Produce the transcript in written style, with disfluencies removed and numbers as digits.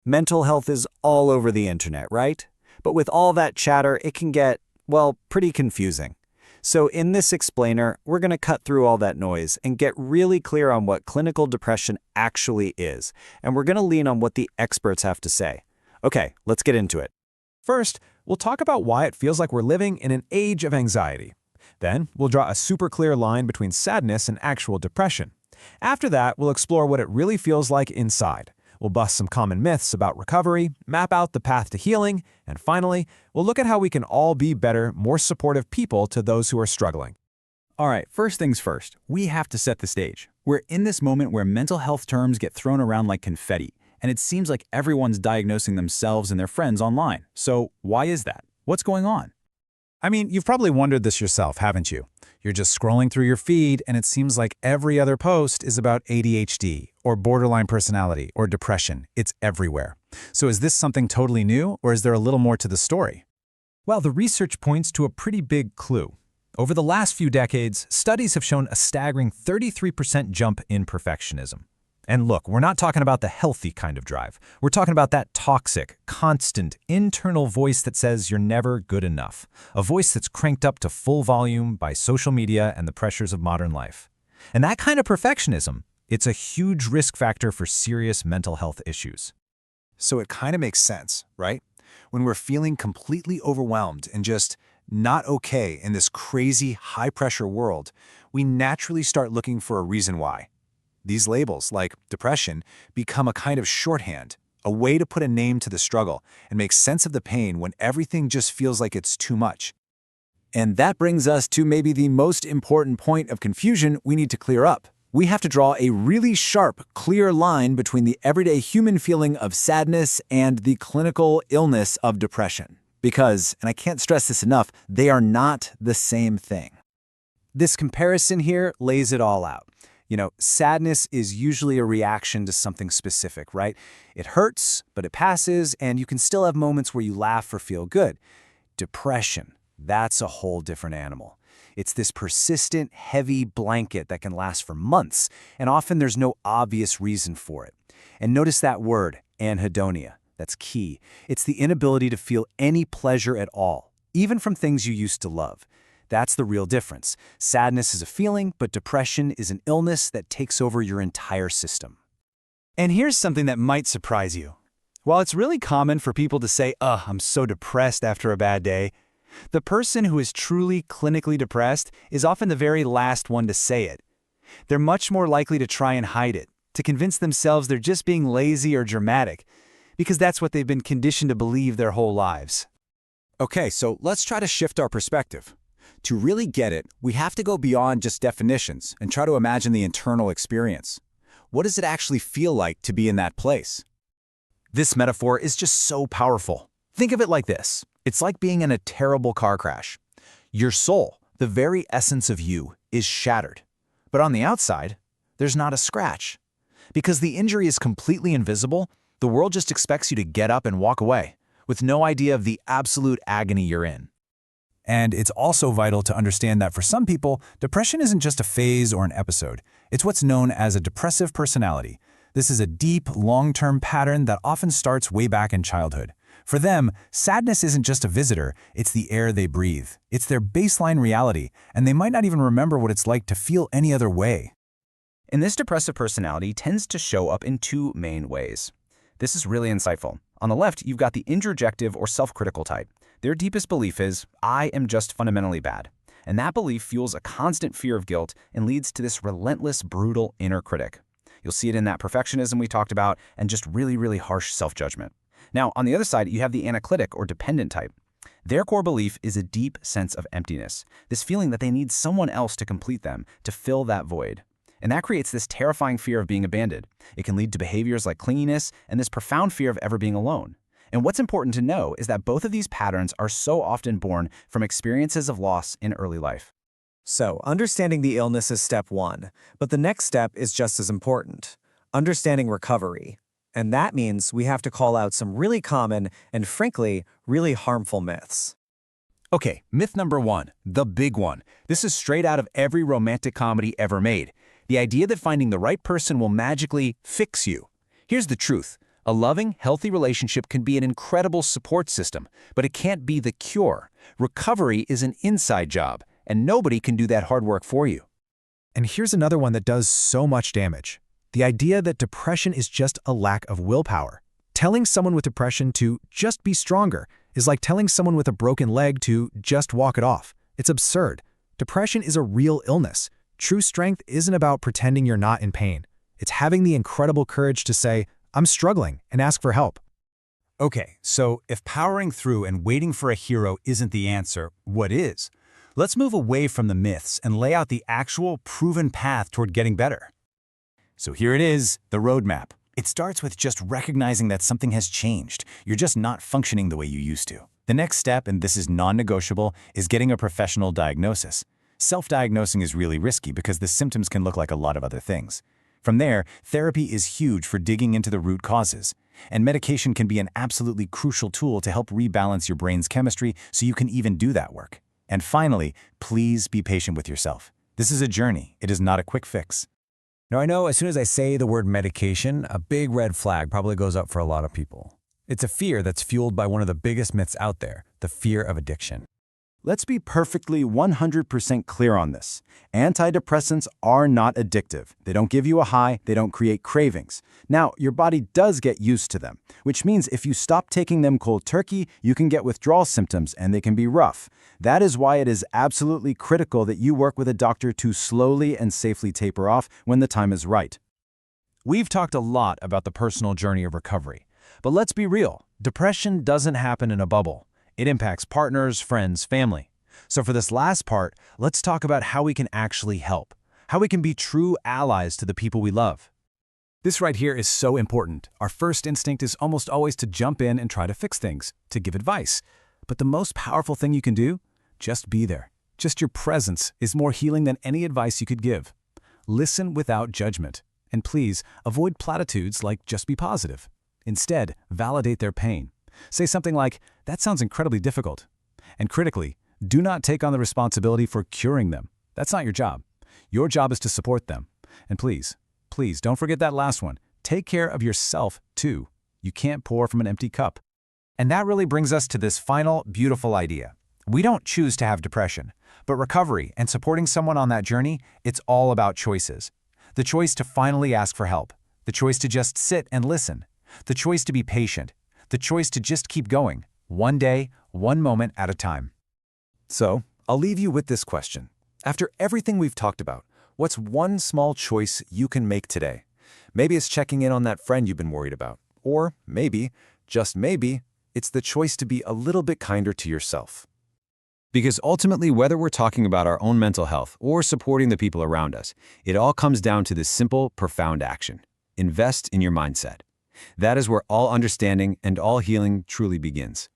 Mental health is all over the internet, right? But with all that chatter, it can get, well, pretty confusing. So in this explainer, we're going to cut through all that noise and get really clear on what clinical depression actually is. And we're going to lean on what the experts have to say. Okay, let's get into it. First, we'll talk about why it feels like we're living in an age of anxiety. Then, we'll draw a super clear line between sadness and actual depression. After that, we'll explore what it really feels like inside. We'll bust some common myths about recovery, map out the path to healing, and finally, we'll look at how we can all be better, more supportive people to those who are struggling. All right, first things first, we have to set the stage. We're in this moment where mental health terms get thrown around like confetti, and it seems like everyone's diagnosing themselves and their friends online. So why is that? What's going on? I mean, you've probably wondered this yourself, haven't you? You're just scrolling through your feed and it seems like every other post is about ADHD or borderline personality or depression. It's everywhere. So is this something totally new or is there a little more to the story? Well, the research points to a pretty big clue. Over the last few decades, studies have shown a staggering 33% jump in perfectionism. And look, we're not talking about the healthy kind of drive. We're talking about that toxic, constant, internal voice that says you're never good enough. A voice that's cranked up to full volume by social media and the pressures of modern life. And that kind of perfectionism, it's a huge risk factor for serious mental health issues. So it kind of makes sense, right? When we're feeling completely overwhelmed and just not okay in this crazy, high-pressure world, we naturally start looking for a reason why. These labels, like depression, become a kind of shorthand, a way to put a name to the struggle and make sense of the pain when everything just feels like it's too much. And that brings us to maybe the most important point of confusion we need to clear up. We have to draw a really sharp, clear line between the everyday human feeling of sadness and the clinical illness of depression. Because, and I can't stress this enough, they are not the same thing. This comparison here lays it all out. Sadness is usually a reaction to something specific, right? It hurts, but it passes, and you can still have moments where you laugh or feel good. Depression, that's a whole different animal. It's this persistent, heavy blanket that can last for months, and often there's no obvious reason for it. And notice that word, anhedonia. That's key. It's the inability to feel any pleasure at all, even from things you used to love. That's the real difference. Sadness is a feeling, but depression is an illness that takes over your entire system. And here's something that might surprise you. While it's really common for people to say, I'm so depressed after a bad day, the person who is truly clinically depressed is often the very last one to say it. They're much more likely to try and hide it, to convince themselves they're just being lazy or dramatic, because that's what they've been conditioned to believe their whole lives. Okay, so let's try to shift our perspective. To really get it, we have to go beyond just definitions and try to imagine the internal experience. What does it actually feel like to be in that place? This metaphor is just so powerful. Think of it like this. It's like being in a terrible car crash. Your soul, the very essence of you, is shattered. But on the outside, there's not a scratch. Because the injury is completely invisible, the world just expects you to get up and walk away, with no idea of the absolute agony you're in. And it's also vital to understand that for some people, depression isn't just a phase or an episode. It's what's known as a depressive personality. This is a deep, long-term pattern that often starts way back in childhood. For them, sadness isn't just a visitor, it's the air they breathe. It's their baseline reality, and they might not even remember what it's like to feel any other way. And this depressive personality tends to show up in two main ways. This is really insightful. On the left, you've got the introjective or self-critical type. Their deepest belief is, I am just fundamentally bad. And that belief fuels a constant fear of guilt and leads to this relentless, brutal inner critic. You'll see it in that perfectionism we talked about and just really, really harsh self-judgment. Now, on the other side, you have the analytic or dependent type. Their core belief is a deep sense of emptiness, this feeling that they need someone else to complete them, to fill that void. And that creates this terrifying fear of being abandoned. It can lead to behaviors like clinginess and this profound fear of ever being alone. And what's important to know is that both of these patterns are so often born from experiences of loss in early life. So, understanding the illness is step one, but the next step is just as important. Understanding recovery. And that means we have to call out some really common and, frankly, really harmful myths. Okay, myth number one, the big one. This is straight out of every romantic comedy ever made. The idea that finding the right person will magically fix you. Here's the truth. A loving, healthy relationship can be an incredible support system, but it can't be the cure. Recovery is an inside job, and nobody can do that hard work for you. And here's another one that does so much damage. The idea that depression is just a lack of willpower. Telling someone with depression to just be stronger is like telling someone with a broken leg to just walk it off. It's absurd. Depression is a real illness. True strength isn't about pretending you're not in pain. It's having the incredible courage to say, I'm struggling, and ask for help. Okay, so if powering through and waiting for a hero isn't the answer, what is? Let's move away from the myths and lay out the actual proven path toward getting better. So here it is, the roadmap. It starts with just recognizing that something has changed. You're just not functioning the way you used to. The next step, and this is non-negotiable, is getting a professional diagnosis. Self-diagnosing is really risky because the symptoms can look like a lot of other things. From there, therapy is huge for digging into the root causes. And medication can be an absolutely crucial tool to help rebalance your brain's chemistry so you can even do that work. And finally, please be patient with yourself. This is a journey. It is not a quick fix. Now, I know as soon as I say the word medication, a big red flag probably goes up for a lot of people. It's a fear that's fueled by one of the biggest myths out there, the fear of addiction. Let's be perfectly 100% clear on this. Antidepressants are not addictive. They don't give you a high, they don't create cravings. Now, your body does get used to them, which means if you stop taking them cold turkey, you can get withdrawal symptoms and they can be rough. That is why it is absolutely critical that you work with a doctor to slowly and safely taper off when the time is right. We've talked a lot about the personal journey of recovery, but let's be real. Depression doesn't happen in a bubble. It impacts partners, friends, family. So for this last part, let's talk about how we can actually help, how we can be true allies to the people we love. This right here is so important. Our first instinct is almost always to jump in and try to fix things, to give advice. But the most powerful thing you can do? Just be there. Just your presence is more healing than any advice you could give. Listen without judgment. And please, avoid platitudes like just be positive. Instead, validate their pain. Say something like, that sounds incredibly difficult. And critically, do not take on the responsibility for curing them. That's not your job. Your job is to support them. And please, please don't forget that last one. Take care of yourself too. You can't pour from an empty cup. And that really brings us to this final, beautiful idea. We don't choose to have depression, but recovery and supporting someone on that journey, it's all about choices. The choice to finally ask for help. The choice to just sit and listen. The choice to be patient. The choice to just keep going, one day, one moment at a time. So, I'll leave you with this question. After everything we've talked about, what's one small choice you can make today? Maybe it's checking in on that friend you've been worried about. Or maybe, just maybe, it's the choice to be a little bit kinder to yourself. Because ultimately, whether we're talking about our own mental health or supporting the people around us, it all comes down to this simple, profound action. Invest in your mindset. That is where all understanding and all healing truly begins.